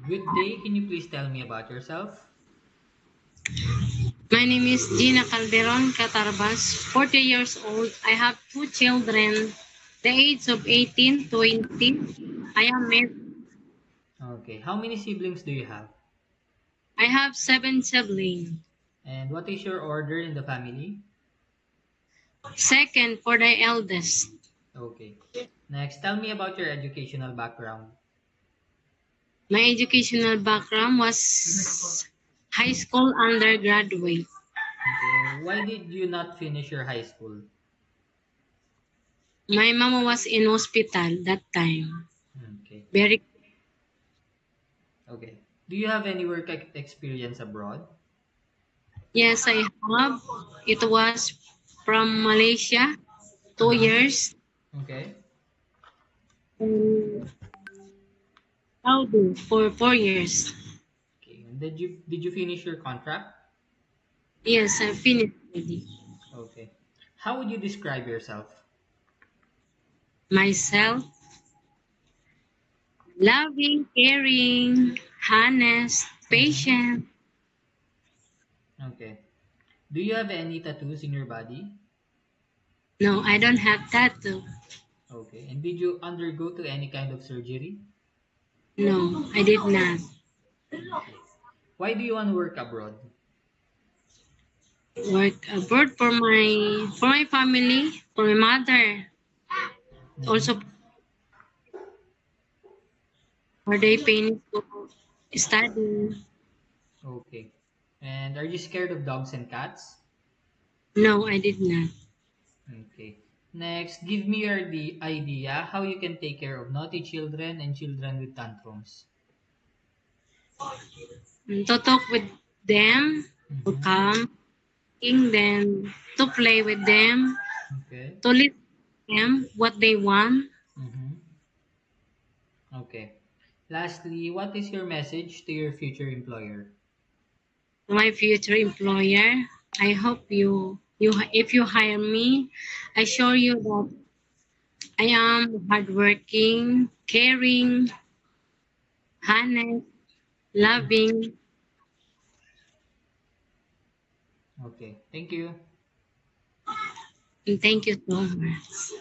Good day. Can you please tell me about yourself? My name is Gina Calderon Catarbas, 40 years old. I have two children, the age of 18, 20. I am married. Okay. How many siblings do you have? I have seven siblings. And what is your order in the family? Second for the eldest. Okay. Next, tell me about your educational background. My educational background was high school undergraduate. Okay. Why did you not finish your high school? My mama was in hospital that time. Okay. Very Okay. Do you have any work experience abroad? yes, I have. It was from Malaysia, 2 years. Okay. And Saudi for 4 years. Okay. And did you finish your contract? Yes, I finished already. Okay. How would you describe yourself? Myself, loving, caring, honest, Mm-hmm. patient. Okay. Do you have any tattoos in your body? No, I don't have tattoo. Okay. And did you undergo to any kind of surgery? No, I did not. Okay. Why do you want to work abroad? Work abroad for my family, for my mother. Also Mm-hmm. for they paying to study. Okay. And are you scared of dogs and cats? No, I did not. Okay. Next, give me your idea how you can take care of naughty children and children with tantrums. To talk with them, to Mm-hmm. come, them, to play with them, Okay. to listen to them what they want. Mm-hmm. Okay. Lastly, what is your message to your future employer? To my future employer, I hope you if you hire me, I show you that I am hardworking, caring, honest, loving, Okay. Thank you. and thank you so much.